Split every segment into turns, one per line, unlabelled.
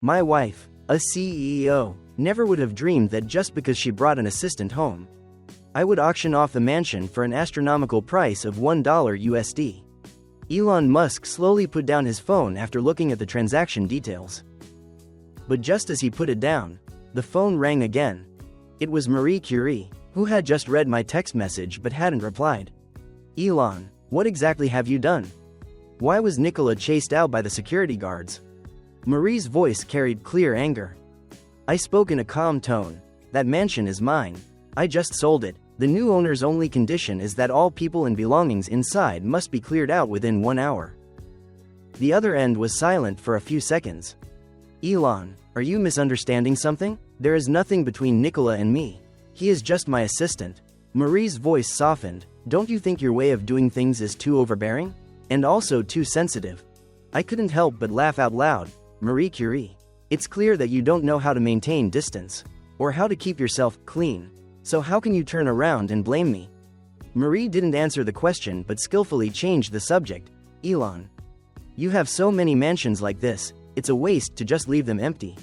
My wife, a CEO, never would have dreamed that just because she brought an assistant home, I would auction off the mansion for an astronomical price of $1 USD. Elon Musk slowly put down his phone after looking at the transaction details. But just as he put it down, the phone rang again. It was Marie Curie, who had just read my text message but hadn't replied. Elon, what exactly have you done? Why was Nikola chased out by the security guards? Marie's voice carried clear anger. I spoke in a calm tone. That mansion is mine. I just sold it. The new owner's only condition is that all people and belongings inside must be cleared out within 1 hour. The other end was silent for a few seconds. Elon, are you misunderstanding something? There is nothing between Nikola and me. He is just my assistant. Marie's voice softened. Don't you think your way of doing things is too overbearing? And also too sensitive? I couldn't help but laugh out loud. Marie Curie, it's clear that you don't know how to maintain distance, or how to keep yourself clean. So how can you turn around and blame me? Marie didn't answer the question but skillfully changed the subject. Elon, you have so many mansions like this, it's a waste to just leave them empty.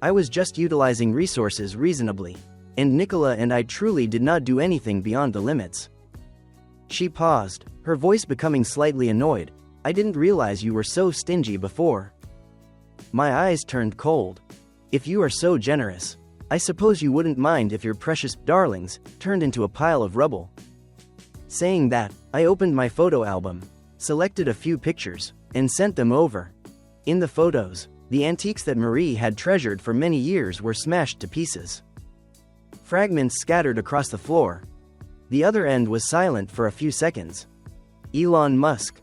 I was just utilizing resources reasonably, and Nikola and I truly did not do anything beyond the limits. She paused, her voice becoming slightly annoyed. I didn't realize you were so stingy before. My eyes turned cold. If you are so generous, I suppose you wouldn't mind if your precious darlings turned into a pile of rubble. Saying that, I opened my photo album, selected a few pictures, and sent them over. In the photos, the antiques that Marie had treasured for many years were smashed to pieces. Fragments scattered across the floor. The other end was silent for a few seconds. Elon Musk.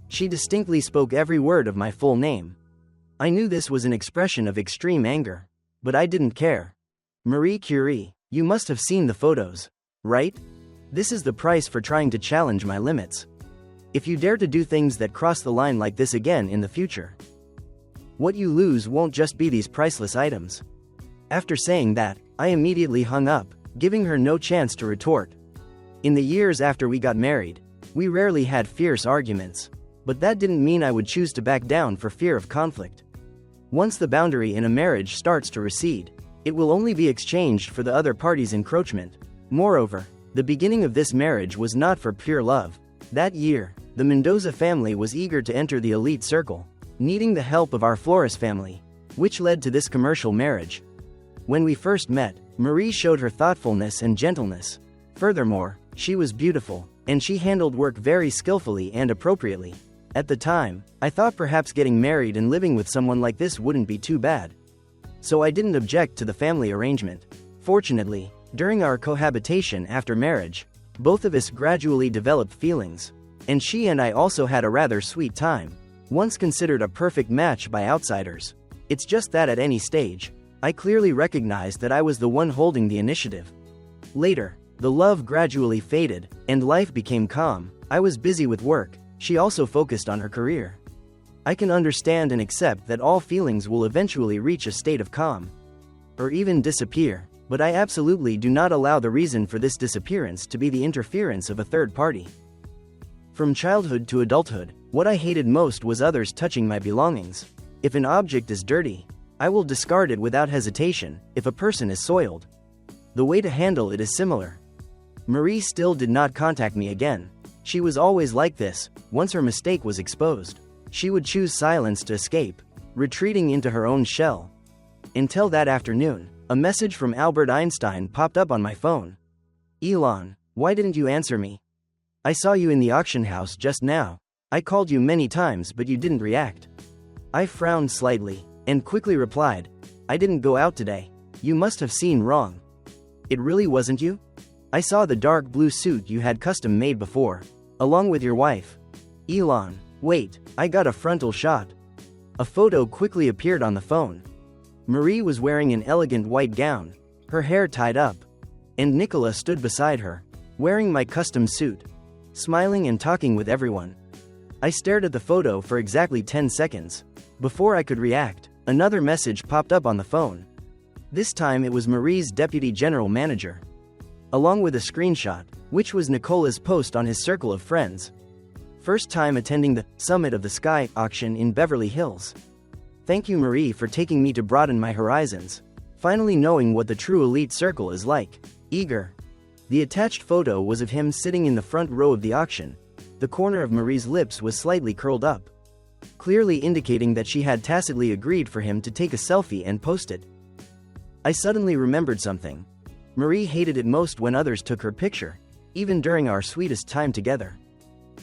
She distinctly spoke every word of my full name. I knew this was an expression of extreme anger, but I didn't care. Marie Curie, you must have seen the photos, right? This is the price for trying to challenge my limits. If you dare to do things that cross the line like this again in the future, what you lose won't just be these priceless items. After saying that, I immediately hung up, giving her no chance to retort. In the years after we got married, we rarely had fierce arguments, but that didn't mean I would choose to back down for fear of conflict. Once the boundary in a marriage starts to recede, it will only be exchanged for the other party's encroachment. Moreover, the beginning of this marriage was not for pure love. That year, the Mendoza family was eager to enter the elite circle, needing the help of our Flores family, which led to this commercial marriage. When we first met, Marie showed her thoughtfulness and gentleness. Furthermore, she was beautiful, and she handled work very skillfully and appropriately. At the time, I thought perhaps getting married and living with someone like this wouldn't be too bad. So I didn't object to the family arrangement. Fortunately, during our cohabitation after marriage, both of us gradually developed feelings, and she and I also had a rather sweet time, once considered a perfect match by outsiders. It's just that at any stage, I clearly recognized that I was the one holding the initiative. Later, the love gradually faded, and life became calm. I was busy with work, she also focused on her career. I can understand and accept that all feelings will eventually reach a state of calm, or even disappear, but I absolutely do not allow the reason for this disappearance to be the interference of a third party. From childhood to adulthood, what I hated most was others touching my belongings. If an object is dirty, I will discard it without hesitation. If a person is soiled, the way to handle it is similar. Marie still did not contact me again. She was always like this. Once her mistake was exposed, she would choose silence to escape, retreating into her own shell. Until that afternoon, a message from Albert Einstein popped up on my phone. Elon, why didn't you answer me? I saw you in the auction house just now. I called you many times but you didn't react. I frowned slightly, and quickly replied, I didn't go out today. You must have seen wrong. It really wasn't you? I saw the dark blue suit you had custom made before, along with your wife. Elon, wait, I got a frontal shot. A photo quickly appeared on the phone. Marie was wearing an elegant white gown, her hair tied up, and Nikola stood beside her, wearing my custom suit, smiling and talking with everyone. I stared at the photo for exactly 10 seconds. Before I could react, another message popped up on the phone. This time it was Marie's deputy general manager, along with a screenshot, which was Nikola's post on his circle of friends. First time attending the Summit of the Sky auction in Beverly Hills. Thank you, Marie, for taking me to broaden my horizons. Finally knowing what the true elite circle is like. Eager. The attached photo was of him sitting in the front row of the auction. The corner of Marie's lips was slightly curled up, clearly indicating that she had tacitly agreed for him to take a selfie and post it. I suddenly remembered something. Marie hated it most when others took her picture, even during our sweetest time together.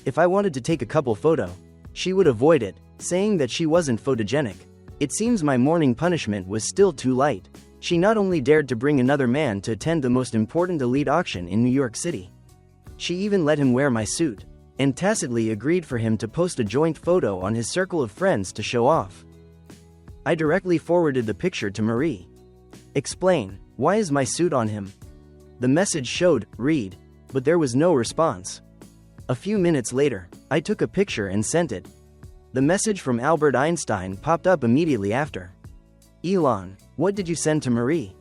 If I wanted to take a couple photo, she would avoid it, saying that she wasn't photogenic. It seems my morning punishment was still too light. She not only dared to bring another man to attend the most important elite auction in New York City, she even let him wear my suit, and tacitly agreed for him to post a joint photo on his circle of friends to show off. I directly forwarded the picture to Marie. Explain, why is my suit on him? The message showed, read, but there was no response. A few minutes later, I took a picture and sent it. The message from Albert Einstein popped up immediately after. Elon, what did you send to Marie?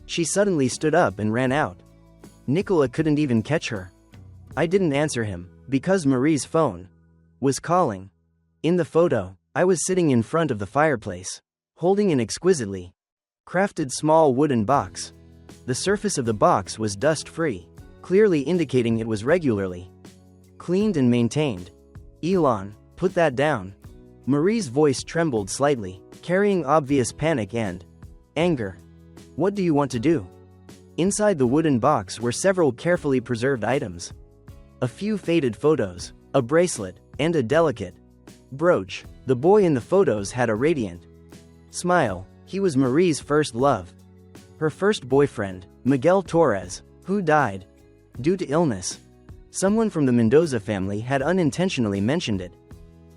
She suddenly stood up and ran out. Nicola couldn't even catch her. I didn't answer him, because Marie's phone was calling. In the photo, I was sitting in front of the fireplace, holding an exquisitely crafted small wooden box. The surface of the box was dust-free, clearly indicating it was regularly cleaned and maintained. Elon, put that down. Marie's voice trembled slightly, carrying obvious panic and anger. What do you want to do? Inside the wooden box were several carefully preserved items. A few faded photos, a bracelet, and a delicate brooch. The boy in the photos had a radiant smile. He was Marie's first love. Her first boyfriend, Miguel Torres, who died due to illness. Someone from the Mendoza family had unintentionally mentioned it,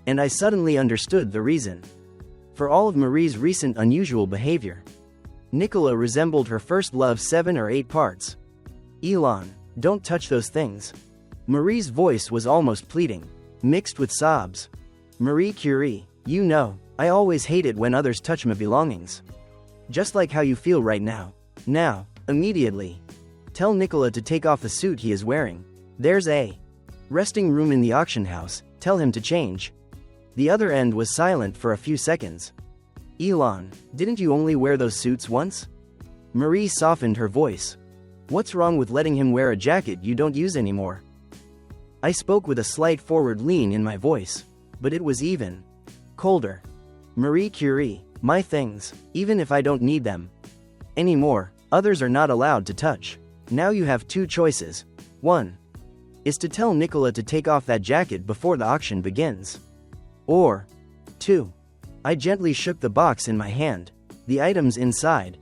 and I suddenly understood the reason for all of Marie's recent unusual behavior. Nicola resembled her first love 7 or 8 parts. Elon, don't touch those things. Marie's voice was almost pleading, mixed with sobs. Marie Curie, you know, I always hate it when others touch my belongings. Just like how you feel right now. Now, immediately. Tell Nicola to take off the suit he is wearing. There's a resting room in the auction house, tell him to change. The other end was silent for a few seconds. Elon, didn't you only wear those suits once? Marie softened her voice. What's wrong with letting him wear a jacket you don't use anymore? I spoke with a slight forward lean in my voice, but it was even colder. Marie Curie, my things, even if I don't need them anymore, others are not allowed to touch. Now you have 2 choices. 1 is to tell Nicola to take off that jacket before the auction begins. Or 2. I gently shook the box in my hand. The items inside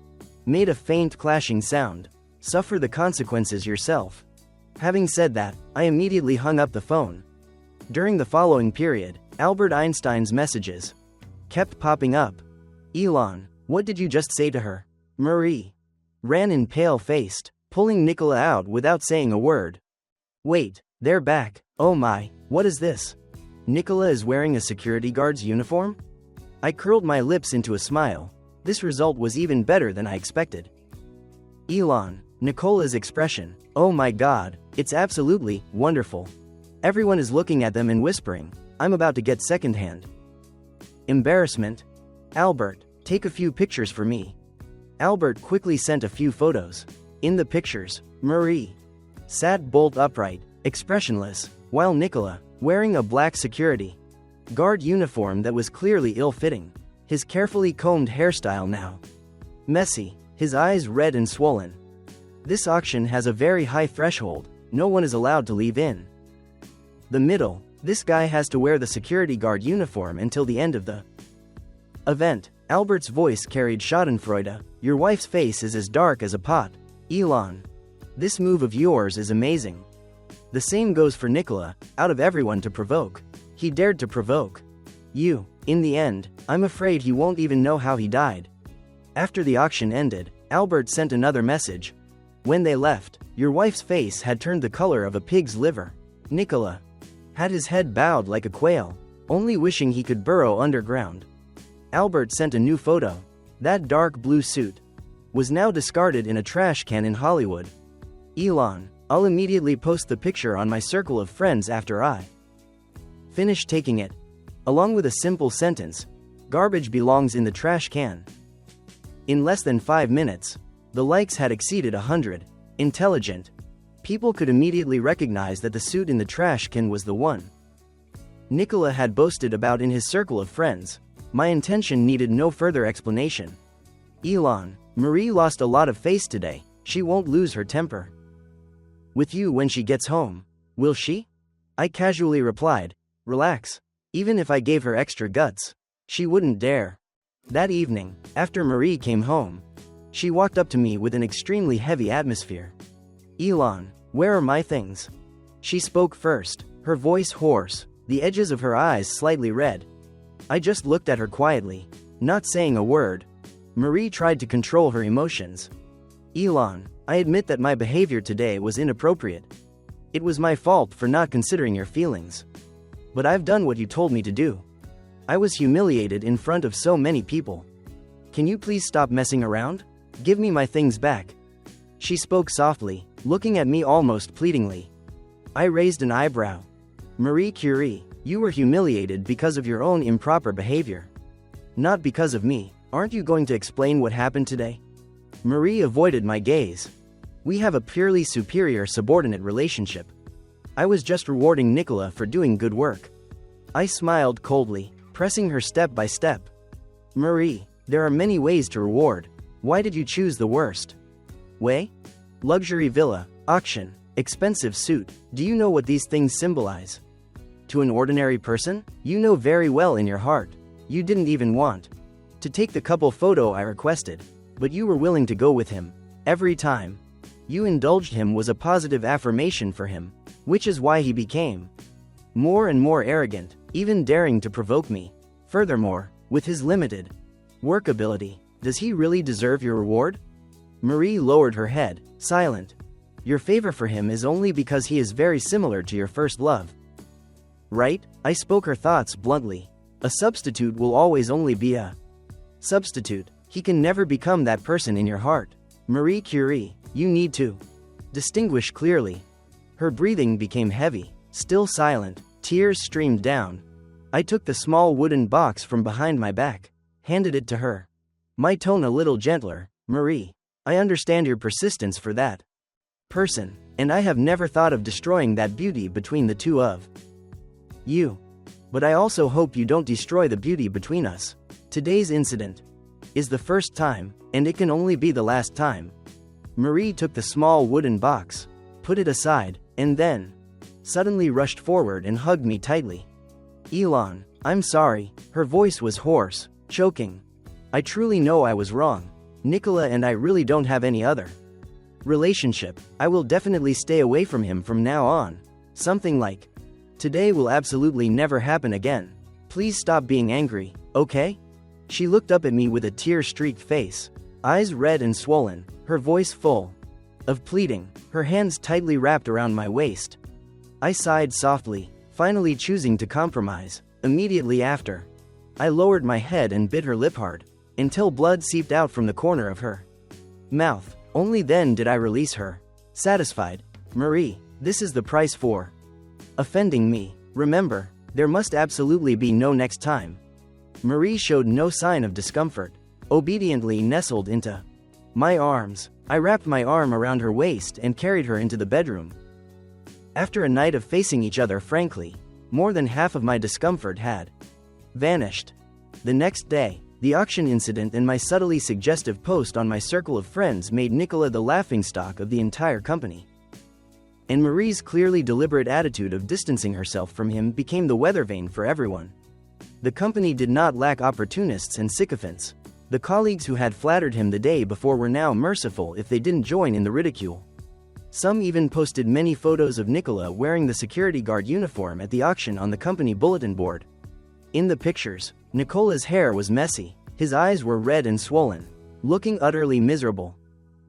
made a faint clashing sound. Suffer the consequences yourself. Having said that, I immediately hung up the phone. During the following period, Albert Einstein's messages kept popping up. Elon, what did you just say to her? Marie ran in pale-faced, pulling Nicola out without saying a word. Wait, they're back. Oh my, what is this? Nicola is wearing a security guard's uniform? I curled my lips into a smile. This result was even better than I expected. Elon, Nicola's expression, oh my god, it's absolutely wonderful. Everyone is looking at them and whispering, I'm about to get secondhand embarrassment. Albert, take a few pictures for me. Albert quickly sent a few photos. In the pictures, Marie sat bolt upright, expressionless, while Nicola, wearing a black security guard uniform that was clearly ill-fitting. His carefully combed hairstyle now messy, his eyes red and swollen. This auction has a very high threshold, no one is allowed to leave in the middle. This guy has to wear the security guard uniform until the end of the event. Albert's voice carried schadenfreude. Your wife's face is as dark as a pot. Elon, this move of yours is amazing. The same goes for Nicola, out of everyone to provoke. He dared to provoke you. In the end, I'm afraid he won't even know how he died. After the auction ended, Albert sent another message. When they left, your wife's face had turned the color of a pig's liver. Nicola had his head bowed like a quail, only wishing he could burrow underground. Albert sent a new photo. That dark blue suit was now discarded in a trash can in Hollywood. Elon, I'll immediately post the picture on my circle of friends after I finish taking it. Along with a simple sentence, Garbage belongs in the trash can. In less than 5 minutes, the likes had exceeded 100. Intelligent. People could immediately recognize that the suit in the trash can was the one Nicola had boasted about in his circle of friends. My intention needed no further explanation. Elon, Marie lost a lot of face today. She won't lose her temper with you when she gets home, will she? I casually replied. Relax. Even if I gave her extra guts, she wouldn't dare. That evening, after Marie came home, she walked up to me with an extremely heavy atmosphere. Elon, where are my things? She spoke first, her voice hoarse, the edges of her eyes slightly red. I just looked at her quietly, not saying a word. Marie tried to control her emotions. Elon, I admit that my behavior today was inappropriate. It was my fault for not considering your feelings. But I've done what you told me to do. I was humiliated in front of so many people. Can you please stop messing around? Give me my things back. She spoke softly, looking at me almost pleadingly. I raised an eyebrow. Marie Curie, you were humiliated because of your own improper behavior. Not because of me. Aren't you going to explain what happened today? Marie avoided my gaze. We have a purely superior subordinate relationship. I was just rewarding Nicola for doing good work. I smiled coldly, pressing her step by step. Marie, there are many ways to reward. Why did you choose the worst way? Luxury villa, auction, expensive suit. Do you know what these things symbolize? To an ordinary person, you know very well in your heart. You didn't even want to take the couple photo I requested, but you were willing to go with him. Every time you indulged him was a positive affirmation for him, which is why he became more and more arrogant, even daring to provoke me. Furthermore, with his limited work ability, does he really deserve your reward? Marie lowered her head, silent. Your favor for him is only because he is very similar to your first love. Right? I spoke her thoughts bluntly. A substitute will always only be a substitute. He can never become that person in your heart. Marie Curie, you need to distinguish clearly. Her breathing became heavy, still silent, tears streamed down. I took the small wooden box from behind my back, handed it to her. My tone a little gentler. Marie, I understand your persistence for that person, and I have never thought of destroying that beauty between the two of you. But I also hope you don't destroy the beauty between us. Today's incident is the first time, and it can only be the last time. Marie took the small wooden box, put it aside, and then suddenly rushed forward and hugged me tightly. Elon, I'm sorry. Her voice was hoarse, choking. I truly know I was wrong. Nicola and I really don't have any other relationship. I will definitely stay away from him from now on. Something like today will absolutely never happen again. Please stop being angry, okay? She looked up at me with a tear-streaked face, eyes red and swollen, her voice full of pleading, her hands tightly wrapped around my waist. I sighed softly, finally choosing to compromise. Immediately after, I lowered my head and bit her lip hard, until blood seeped out from the corner of her mouth. Only then did I release her. Satisfied. Marie, this is the price for offending me. Remember, there must absolutely be no next time. Marie showed no sign of discomfort, obediently nestled into my arms. I wrapped my arm around her waist and carried her into the bedroom. After a night of facing each other frankly, more than half of my discomfort had vanished. The next day, the auction incident and my subtly suggestive post on my circle of friends made Nicola the laughingstock of the entire company. And Marie's clearly deliberate attitude of distancing herself from him became the weather vane for everyone. The company did not lack opportunists and sycophants. The colleagues who had flattered him the day before were now merciful if they didn't join in the ridicule. Some even posted many photos of Nicola wearing the security guard uniform at the auction on the company bulletin board. In the pictures, Nicola's hair was messy, his eyes were red and swollen, looking utterly miserable.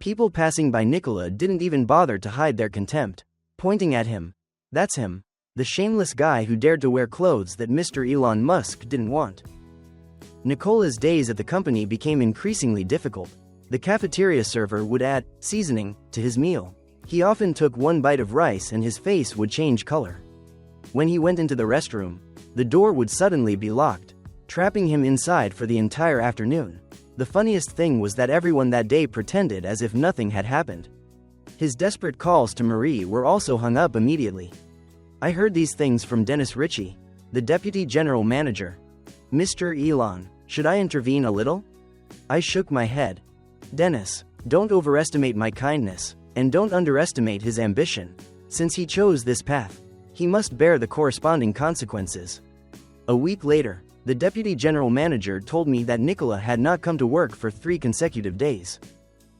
People passing by Nicola didn't even bother to hide their contempt, pointing at him. That's him, the shameless guy who dared to wear clothes that Mr. Elon Musk didn't want. Nicola's days at the company became increasingly difficult. The cafeteria server would add seasoning to his meal. He often took one bite of rice and his face would change color. When he went into the restroom, the door would suddenly be locked. trapping him inside for the entire afternoon. The funniest thing was that everyone that day pretended as if nothing had happened. His desperate calls to Marie were also hung up immediately. I heard these things from Dennis Ritchie, the deputy general manager. "Mr. Elon, should I intervene a little?" I shook my head. "Dennis, don't overestimate my kindness, and don't underestimate his ambition. Since he chose this path, he must bear the corresponding consequences." A week later, the deputy general manager told me that Nikola had not come to work for 3 consecutive days.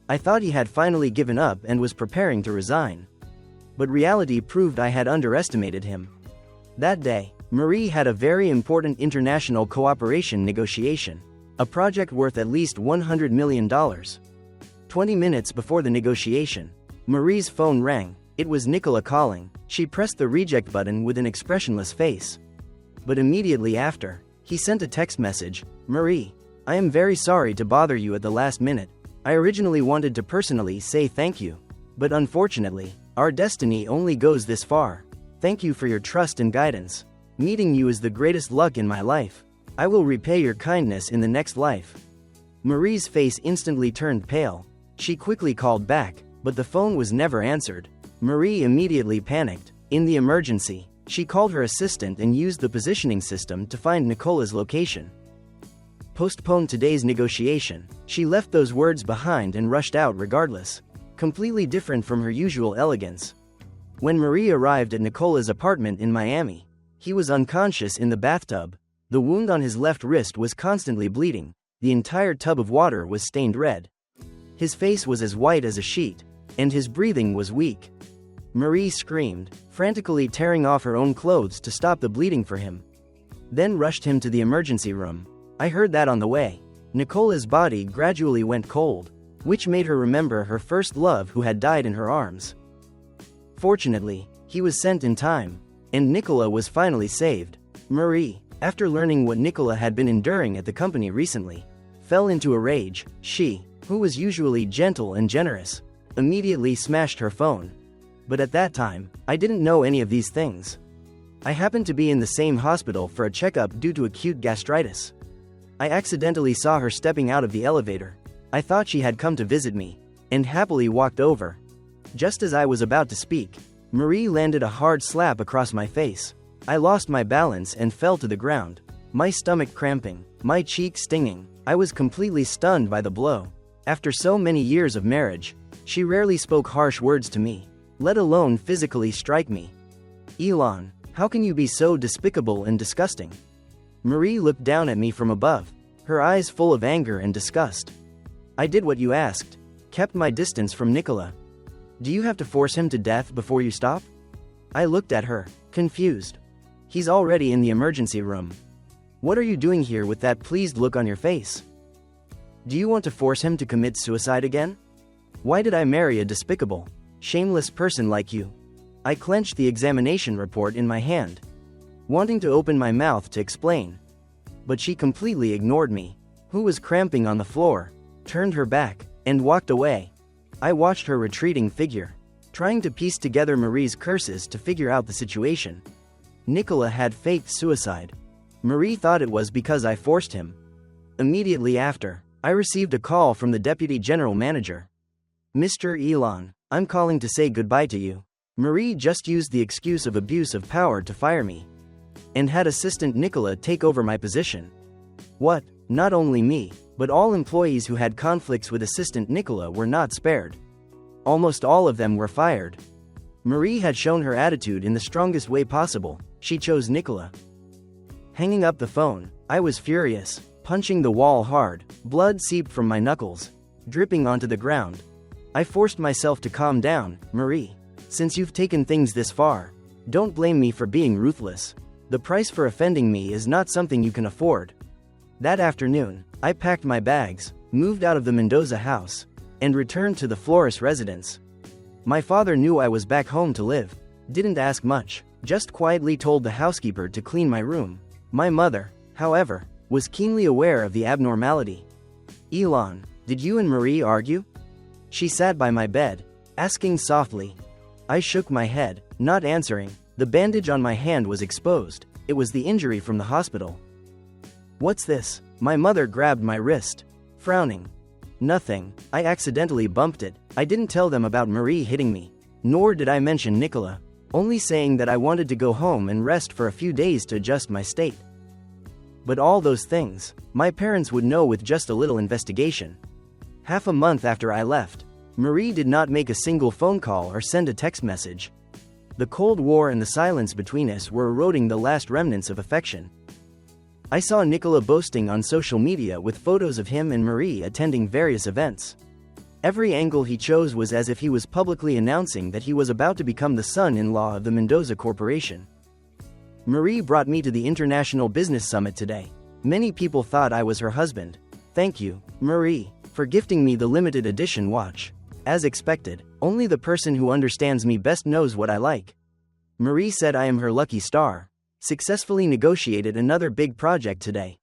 I thought he had finally given up and was preparing to resign. But reality proved I had underestimated him. That day, Marie had a very important international cooperation negotiation, a project worth at least $100 million. 20 minutes before the negotiation, Marie's phone rang. It was Nikola calling. She pressed the reject button with an expressionless face. But immediately after, he sent a text message. "Marie, I am very sorry to bother you at the last minute. I originally wanted to personally say thank you. But unfortunately, our destiny only goes this far. Thank you for your trust and guidance. Meeting you is the greatest luck in my life. I will repay your kindness in the next life." Marie's face instantly turned pale. She quickly called back, but the phone was never answered. Marie immediately panicked. In the emergency, she called her assistant and used the positioning system to find Nikola's location. Postpone today's negotiation. She left those words behind and rushed out regardless, completely different from her usual elegance. When Marie arrived at Nikola's apartment in Miami, he was unconscious in the bathtub. The wound on his left wrist was constantly bleeding. The entire tub of water was stained red. His face was as white as a sheet, and his breathing was weak. Marie screamed, frantically tearing off her own clothes to stop the bleeding for him, then rushed him to the emergency room. I heard that on the way. Nikola's body gradually went cold, which made her remember her first love who had died in her arms. Fortunately, he was sent in time, and Nikola was finally saved. Marie, after learning what Nikola had been enduring at the company recently, fell into a rage. She, who was usually gentle and generous, immediately smashed her phone. But at that time, I didn't know any of these things. I happened to be in the same hospital for a checkup due to acute gastritis. I accidentally saw her stepping out of the elevator. I thought she had come to visit me, and happily walked over. Just as I was about to speak, Marie landed a hard slap across my face. I lost my balance and fell to the ground, my stomach cramping, my cheek stinging. I was completely stunned by the blow. After so many years of marriage, she rarely spoke harsh words to me, let alone physically strike me. "Elon, how can you be so despicable and disgusting?" Marie looked down at me from above, her eyes full of anger and disgust. "I did what you asked, kept my distance from Nikola. Do you have to force him to death before you stop?" I looked at her, confused. "He's already in the emergency room. What are you doing here with that pleased look on your face? Do you want to force him to commit suicide again? Why did I marry a despicable, shameless person like you?" I clenched the examination report in my hand, wanting to open my mouth to explain. But she completely ignored me, who was cramping on the floor, turned her back, and walked away. I watched her retreating figure, trying to piece together Marie's curses to figure out the situation. Nikola had faked suicide. Marie thought it was because I forced him. Immediately after, I received a call from the deputy general manager. "Mr. Elon, I'm calling to say goodbye to you. Marie just used the excuse of abuse of power to fire me, and had assistant Nikola take over my position." What? Not only me, but all employees who had conflicts with assistant Nikola were not spared. Almost all of them were fired. Marie had shown her attitude in the strongest way possible. She chose Nikola. Hanging up the phone, I was furious, punching the wall hard. Blood seeped from my knuckles, dripping onto the ground. I forced myself to calm down. "Marie, since you've taken things this far, don't blame me for being ruthless. The price for offending me is not something you can afford." That afternoon, I packed my bags, moved out of the Mendoza house, and returned to the Flores residence. My father knew I was back home to live, didn't ask much, just quietly told the housekeeper to clean my room. My mother, however, was keenly aware of the abnormality. "Elon, did you and Marie argue?" She sat by my bed, asking softly. I shook my head, not answering. The bandage on my hand was exposed. It was the injury from the hospital. What's this? My mother grabbed my wrist. Frowning. Nothing. I accidentally bumped it. I didn't tell them about Marie hitting me. Nor did I mention Nicola. Only saying that I wanted to go home and rest for a few days to adjust my state. But all those things, my parents would know with just a little investigation. Half a month after I left, Marie did not make a single phone call or send a text message. The Cold War and the silence between us were eroding the last remnants of affection. I saw Nicola boasting on social media with photos of him and Marie attending various events. Every angle he chose was as if he was publicly announcing that he was about to become the son-in-law of the Mendoza Corporation. Marie brought me to the International Business Summit today. Many people thought I was her husband. Thank you, Marie, for gifting me the limited edition watch. As expected, only the person who understands me best knows what I like. Marie said I am her lucky star. Successfully negotiated another big project today.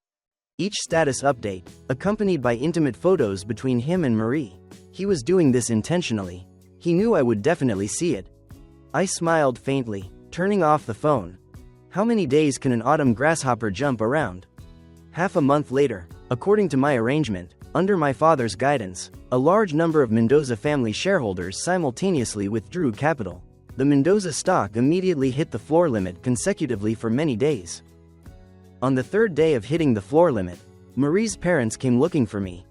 Each status update, accompanied by intimate photos between him and Marie. He was doing this intentionally. He knew I would definitely see it. I smiled faintly, turning off the phone. How many days can an autumn grasshopper jump around? Half a month later, according to my arrangement, under my father's guidance, a large number of Mendoza family shareholders simultaneously withdrew capital. The Mendoza stock immediately hit the floor limit consecutively for many days. On the third day of hitting the floor limit, Marie's parents came looking for me.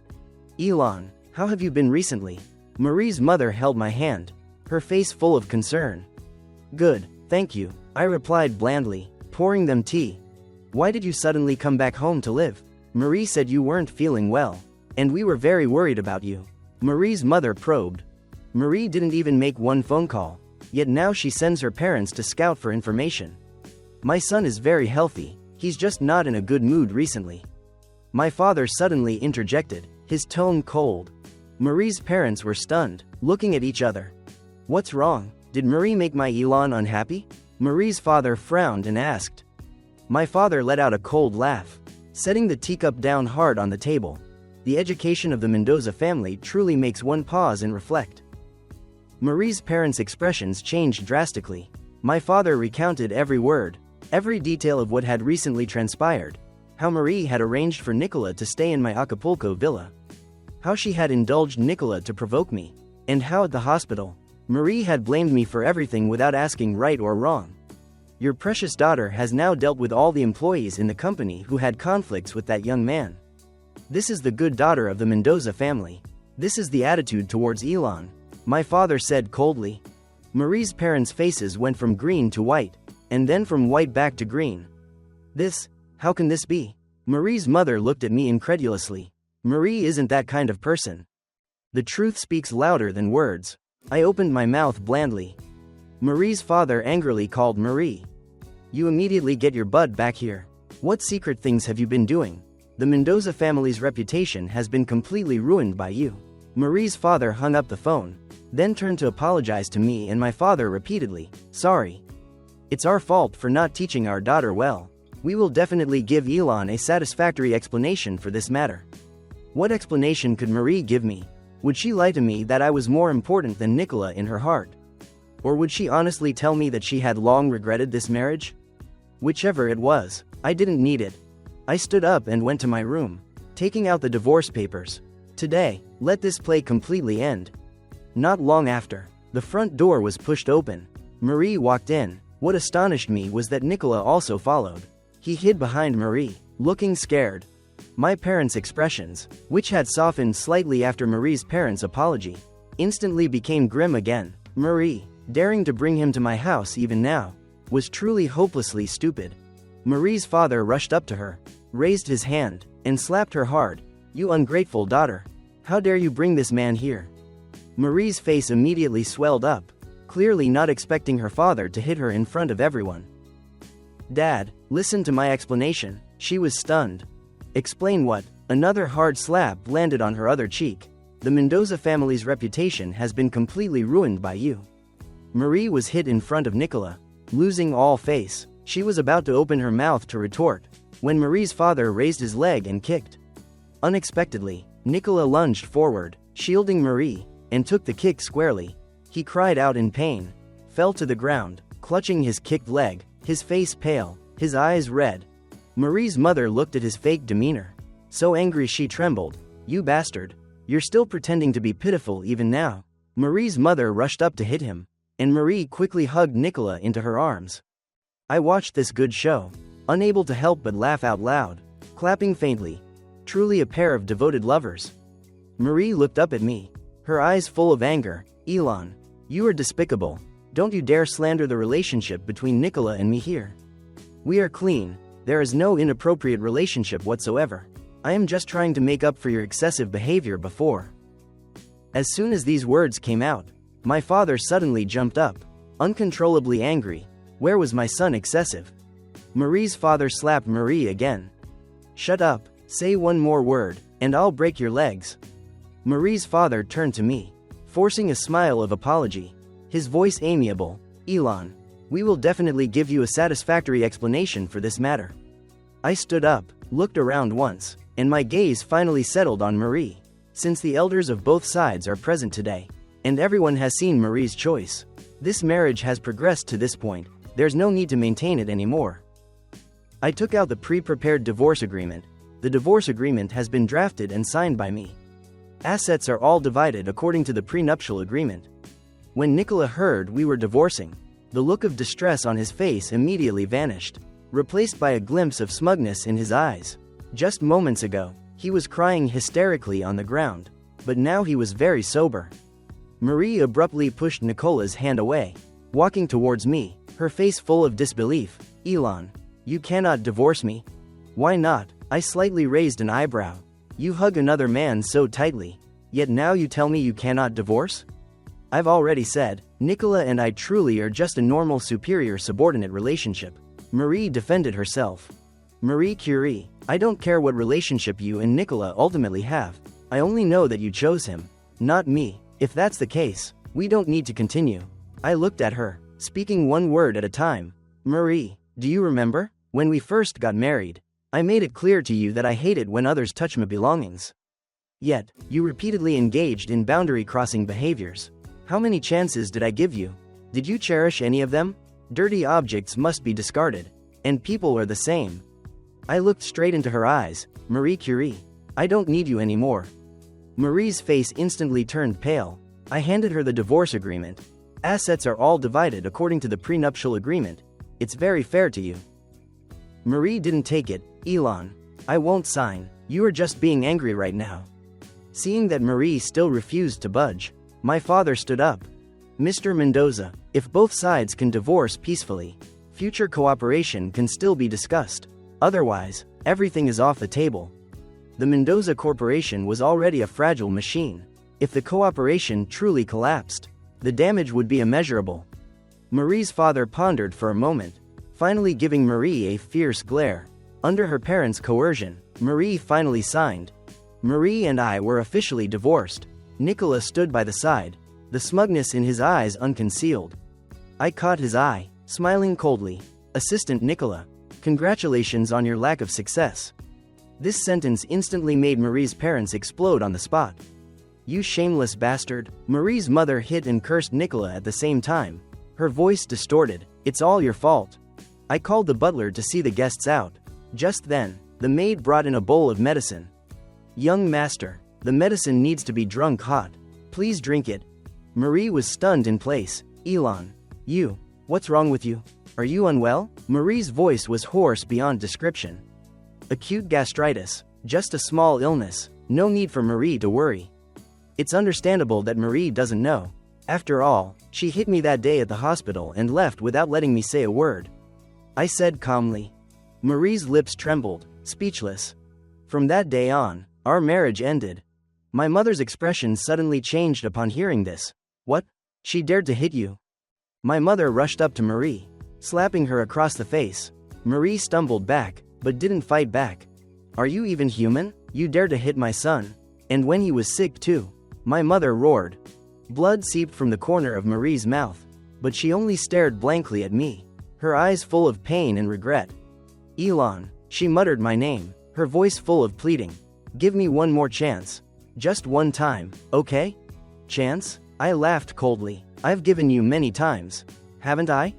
Elon, how have you been recently? Marie's mother held my hand, her face full of concern. Good, thank you, I replied blandly, pouring them tea. Why did you suddenly come back home to live? Marie said you weren't feeling well, and we were very worried about you. Marie's mother probed. Marie didn't even make one phone call, yet now she sends her parents to scout for information. My son is very healthy, he's just not in a good mood recently. My father suddenly interjected, his tone cold. Marie's parents were stunned, looking at each other. What's wrong? Did Marie make my Elon unhappy? Marie's father frowned and asked. My father let out a cold laugh, setting the teacup down hard on the table. The education of the Mendoza family truly makes one pause and reflect. Marie's parents' expressions changed drastically. My father recounted every word, every detail of what had recently transpired. How Marie had arranged for Nicola to stay in my Acapulco villa. How she had indulged Nicola to provoke me. And how at the hospital, Marie had blamed me for everything without asking right or wrong. Your precious daughter has now dealt with all the employees in the company who had conflicts with that young man. This is the good daughter of the Mendoza family. This is the attitude towards Elon, my father said coldly. Marie's parents' faces went from green to white, and then from white back to green. How can this be? Marie's mother looked at me incredulously. Marie isn't that kind of person. The truth speaks louder than words. I opened my mouth blandly. Marie's father angrily called Marie. You immediately get your butt back here. What secret things have you been doing? The Mendoza family's reputation has been completely ruined by you. Marie's father hung up the phone, then turned to apologize to me and my father repeatedly. Sorry. It's our fault for not teaching our daughter well. We will definitely give Elon a satisfactory explanation for this matter. What explanation could Marie give me? Would she lie to me that I was more important than Nicola in her heart? Or would she honestly tell me that she had long regretted this marriage? Whichever it was, I didn't need it. I stood up and went to my room, taking out the divorce papers. Today, let this play completely end. Not long after, the front door was pushed open. Marie walked in. What astonished me was that Nicola also followed. He hid behind Marie, looking scared. My parents' expressions, which had softened slightly after Marie's parents' apology, instantly became grim again. Marie, daring to bring him to my house even now, was truly hopelessly stupid. Marie's father rushed up to her, raised his hand, and slapped her hard. You ungrateful daughter. How dare you bring this man here? Marie's face immediately swelled up, clearly not expecting her father to hit her in front of everyone. Dad, listen to my explanation. She was stunned. Explain what? Another hard slap landed on her other cheek. The Mendoza family's reputation has been completely ruined by you. Marie was hit in front of Nicola, losing all face. She was about to open her mouth to retort, when Marie's father raised his leg and kicked. Unexpectedly, Nicola lunged forward, shielding Marie, and took the kick squarely. He cried out in pain, fell to the ground, clutching his kicked leg, his face pale, his eyes red. Marie's mother looked at his fake demeanor. So angry she trembled. You bastard. You're still pretending to be pitiful even now. Marie's mother rushed up to hit him, and Marie quickly hugged Nicola into her arms. I watched this good show, unable to help but laugh out loud, clapping faintly. Truly a pair of devoted lovers. Marie looked up at me, her eyes full of anger. Elon, you are despicable. Don't you dare slander the relationship between Nicola and me here. We are clean, there is no inappropriate relationship whatsoever. I am just trying to make up for your excessive behavior before. As soon as these words came out, my father suddenly jumped up, uncontrollably angry. Where was my son excessive? Marie's father slapped Marie again. Shut up, say one more word, and I'll break your legs. Marie's father turned to me, forcing a smile of apology, his voice amiable. Elon, we will definitely give you a satisfactory explanation for this matter. I stood up, looked around once, and my gaze finally settled on Marie. Since the elders of both sides are present today, and everyone has seen Marie's choice, this marriage has progressed to this point, there's no need to maintain it anymore. I took out the pre-prepared divorce agreement. The divorce agreement has been drafted and signed by me. Assets are all divided according to the prenuptial agreement. When Nicola heard we were divorcing, the look of distress on his face immediately vanished, replaced by a glimpse of smugness in his eyes. Just moments ago, he was crying hysterically on the ground, but now he was very sober. Marie abruptly pushed Nicola's hand away, walking towards me, her face full of disbelief. Elon, you cannot divorce me. Why not? I slightly raised an eyebrow. You hug another man so tightly, yet now you tell me you cannot divorce? I've already said, Nicola and I truly are just a normal superior-subordinate relationship. Marie defended herself. Marie Curie, I don't care what relationship you and Nicola ultimately have. I only know that you chose him, not me. If that's the case, we don't need to continue. I looked at her, speaking one word at a time. Marie, do you remember? When we first got married, I made it clear to you that I hated when others touch my belongings. Yet, you repeatedly engaged in boundary-crossing behaviors. How many chances did I give you? Did you cherish any of them? Dirty objects must be discarded, and people are the same. I looked straight into her eyes. Marie Curie, I don't need you anymore. Marie's face instantly turned pale. I handed her the divorce agreement. Assets are all divided according to the prenuptial agreement. It's very fair to you. Marie didn't take it. Elon, I won't sign. You are just being angry right now. Seeing that Marie still refused to budge, my father stood up. Mr. Mendoza, if both sides can divorce peacefully, future cooperation can still be discussed. Otherwise, everything is off the table. The Mendoza Corporation was already a fragile machine. If the cooperation truly collapsed, the damage would be immeasurable. Marie's father pondered for a moment, finally giving Marie a fierce glare. Under her parents' coercion, Marie finally signed. Marie and I were officially divorced. Nicola stood by the side, the smugness in his eyes unconcealed. I caught his eye, smiling coldly. Assistant Nicola, congratulations on your lack of success. This sentence instantly made Marie's parents explode on the spot. You shameless bastard. Marie's mother hit and cursed Nicola at the same time, her voice distorted. It's all your fault. I called the butler to see the guests out. Just then, the maid brought in a bowl of medicine. Young master, the medicine needs to be drunk hot. Please drink it. Marie was stunned in place. Elon, what's wrong with you? Are you unwell? Marie's voice was hoarse beyond description. Acute gastritis, just a small illness, no need for Marie to worry. It's understandable that Marie doesn't know. After all, she hit me that day at the hospital and left without letting me say a word. I said calmly. Marie's lips trembled, speechless. From that day on, our marriage ended. My mother's expression suddenly changed upon hearing this. What? She dared to hit you? My mother rushed up to Marie, slapping her across the face. Marie stumbled back, but didn't fight back. Are you even human? You dared to hit my son. And when he was sick too. My mother roared. Blood seeped from the corner of Marie's mouth, but she only stared blankly at me, her eyes full of pain and regret. Elon, she muttered my name, her voice full of pleading. Give me one more chance. Just one time, okay? Chance? I laughed coldly. I've given you many times, haven't I?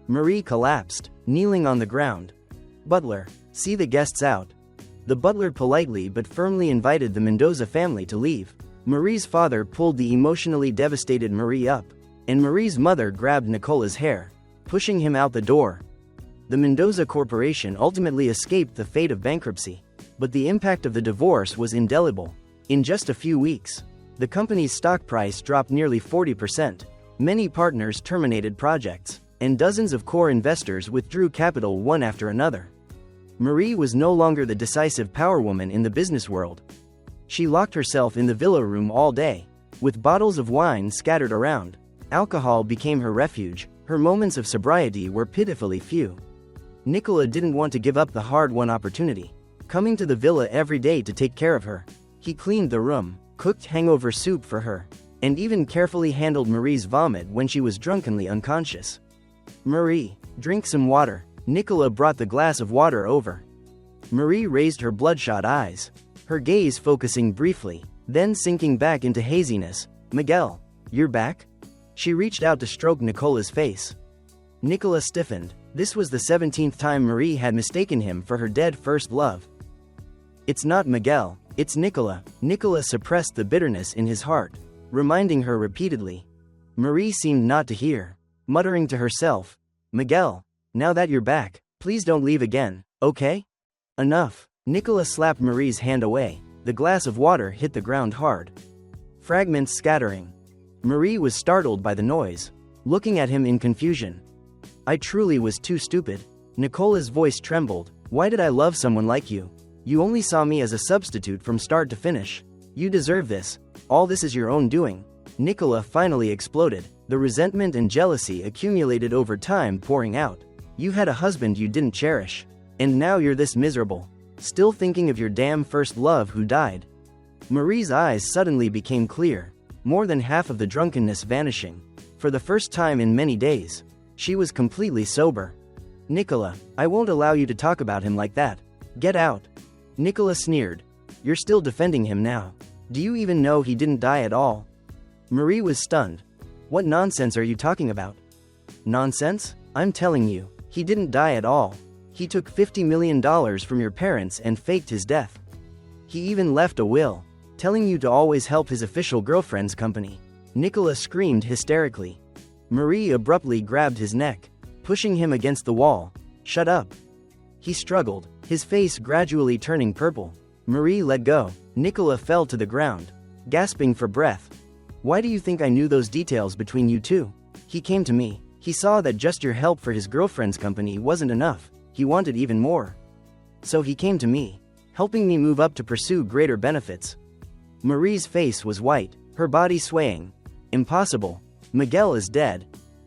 Marie collapsed, kneeling on the ground. Butler, See the guests out." The butler politely but firmly invited the Mendoza family to leave. Marie's father pulled the emotionally devastated Marie up, and Marie's mother grabbed Nicola's hair, pushing him out the door. The Mendoza Corporation ultimately escaped the fate of bankruptcy, but the impact of the divorce was indelible. In just a few weeks, the company's stock price dropped nearly 40%. Many partners terminated projects, and dozens of core investors withdrew capital one after another. Marie was no longer the decisive power woman in the business world. She locked herself in the villa room all day, with bottles of wine scattered around. Alcohol became her refuge. Her moments of sobriety were pitifully few. Nicola didn't want to give up the hard-won opportunity, coming to the villa every day to take care of her. He cleaned the room, cooked hangover soup for her, and even carefully handled Marie's vomit when she was drunkenly unconscious. "Marie, drink some water." Nicola brought the glass of water over. Marie raised her bloodshot eyes, her gaze focusing briefly, then sinking back into haziness. "Miguel, you're back?" She reached out to stroke Nicola's face. Nicola stiffened. This was the 17th time Marie had mistaken him for her dead first love. "It's not Miguel, it's Nicola." Nicola suppressed the bitterness in his heart, reminding her repeatedly. Marie seemed not to hear, muttering to herself, "Miguel, now that you're back, please don't leave again, okay? Enough." Nicola slapped Marie's hand away. The glass of water hit the ground hard, fragments scattering. Marie was startled by the noise, looking at him in confusion. "I truly was too stupid." Nicola's voice trembled. "Why did I love someone like you? You only saw me as a substitute from start to finish. You deserve this. All this is your own doing." Nicola finally exploded, the resentment and jealousy accumulated over time pouring out. "You had a husband you didn't cherish. And now you're this miserable. Still thinking of your damn first love who died." Marie's eyes suddenly became clear, more than half of the drunkenness vanishing. For the first time in many days, she was completely sober. "Nicola, I won't allow you to talk about him like that. Get out." Nicola sneered. "You're still defending him now. Do you even know he didn't die at all?" Marie was stunned. "What nonsense are you talking about?" "Nonsense? I'm telling you, he didn't die at all. He took $50 million from your parents and faked his death. He even left a will, telling you to always help his official girlfriend's company." Nicola screamed hysterically. Marie abruptly grabbed his neck, pushing him against the wall. "Shut up." He struggled, his face gradually turning purple. Marie let go. Nicola fell to the ground, gasping for breath. "Why do you think I knew those details between you two? He came to me. He saw that just your help for his girlfriend's company wasn't enough. He wanted even more. So he came to me, helping me move up to pursue greater benefits." Marie's face was white, her body swaying. "Impossible. Miguel is dead."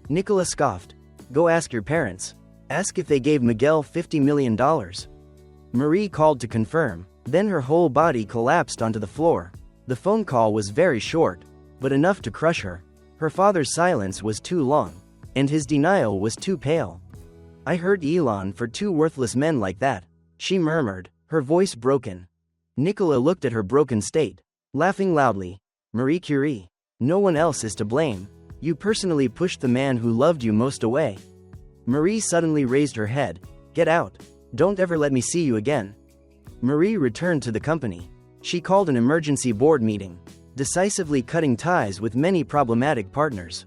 Nicola scoffed. "Go ask your parents. Ask if they gave Miguel $50 million. Marie called to confirm, then her whole body collapsed onto the floor. The phone call was very short, but enough to crush her. Her father's silence was too long, and his denial was too pale. "I hurt Elon for two worthless men like that," she murmured, her voice broken. Nicola looked at her broken state, laughing loudly. "Marie Curie, no one else is to blame. You personally pushed the man who loved you most away." Marie suddenly raised her head. "Get out. Don't ever let me see you again." Marie returned to the company. She called an emergency board meeting, decisively cutting ties with many problematic partners.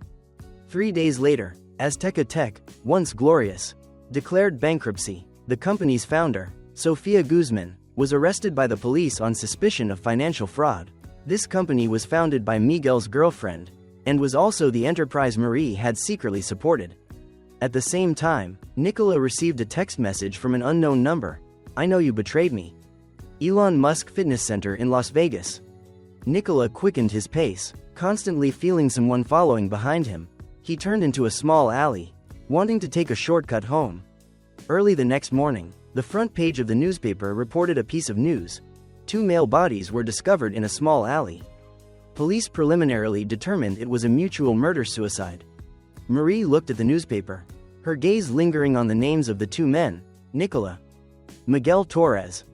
3 days later, Azteca Tech, once glorious, declared bankruptcy. The company's founder, Sofia Guzman, was arrested by the police on suspicion of financial fraud. This company was founded by Miguel's girlfriend, and was also the enterprise Marie had secretly supported. At the same time, Nicola received a text message from an unknown number. "I know you betrayed me. Elon Musk Fitness Center in Las Vegas." Nicola quickened his pace, constantly feeling someone following behind him. He turned into a small alley, wanting to take a shortcut home. Early the next morning, the front page of the newspaper reported a piece of news. 2 male bodies were discovered in a small alley. Police preliminarily determined it was a mutual murder-suicide. Marie looked at the newspaper, her gaze lingering on the names of the 2 men, Nicola, Miguel Torres.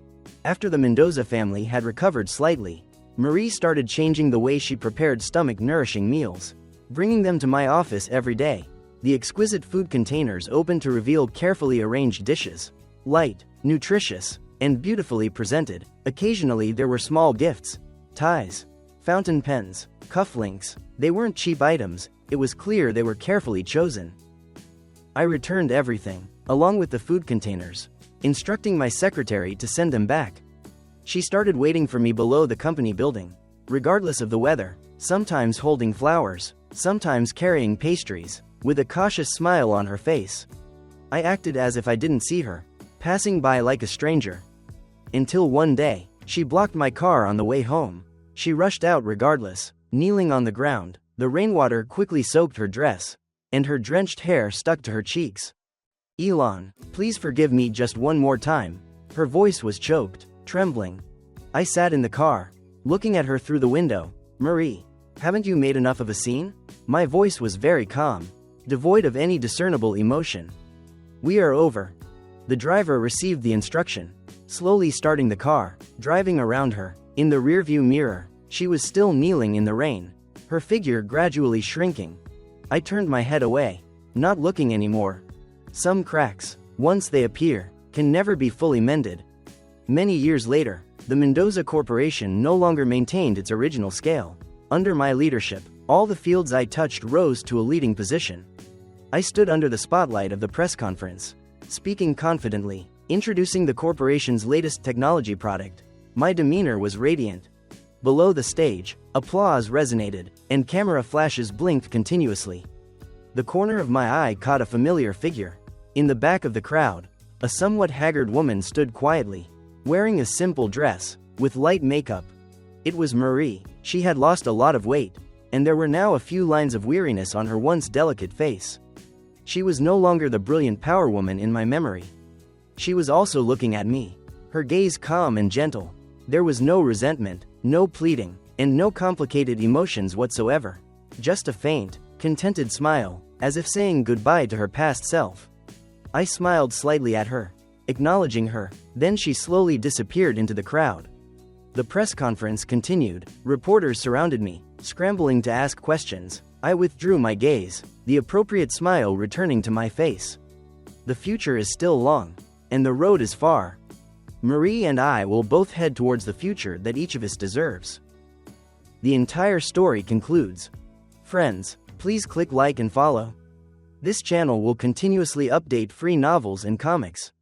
After the Mendoza family had recovered slightly, Marie started changing the way she prepared stomach-nourishing meals, bringing them to my office every day. The exquisite food containers opened to reveal carefully arranged dishes, light, nutritious, and beautifully presented. Occasionally there were small gifts, ties, fountain pens, cufflinks. They weren't cheap items, it was clear they were carefully chosen. I returned everything, along with the food containers, instructing my secretary to send them back. She started waiting for me below the company building, regardless of the weather, sometimes holding flowers, sometimes carrying pastries, with a cautious smile on her face. I acted as if I didn't see her, passing by like a stranger. Until one day, she blocked my car on the way home. She rushed out regardless, kneeling on the ground. The rainwater quickly soaked her dress, and her drenched hair stuck to her cheeks. "Elon, please forgive me just one more time." Her voice was choked, trembling. I sat in the car, looking at her through the window. "Marie, haven't you made enough of a scene?" My voice was very calm, devoid of any discernible emotion. "We are over." The driver received the instruction, slowly starting the car, driving around her. In the rearview mirror, she was still kneeling in the rain, her figure gradually shrinking. I turned my head away, not looking anymore. Some cracks, once they appear, can never be fully mended. Many years later, the Mendoza Corporation no longer maintained its original scale. Under my leadership, all the fields I touched rose to a leading position. I stood under the spotlight of the press conference, speaking confidently, introducing the corporation's latest technology product. My demeanor was radiant. Below the stage, applause resonated, and camera flashes blinked continuously. The corner of my eye caught a familiar figure. In the back of the crowd, a somewhat haggard woman stood quietly, wearing a simple dress, with light makeup. It was Marie. She had lost a lot of weight, and there were now a few lines of weariness on her once delicate face. She was no longer the brilliant power woman in my memory. She was also looking at me, her gaze calm and gentle. There was no resentment, no pleading, and no complicated emotions whatsoever. Just a faint, contented smile, as if saying goodbye to her past self. I smiled slightly at her, acknowledging her, then she slowly disappeared into the crowd. The press conference continued. Reporters surrounded me, scrambling to ask questions. I withdrew my gaze, the appropriate smile returning to my face. The future is still long, and the road is far. Marie and I will both head towards the future that each of us deserves. The entire story concludes. Friends, please click like and follow. This channel will continuously update free novels and comics.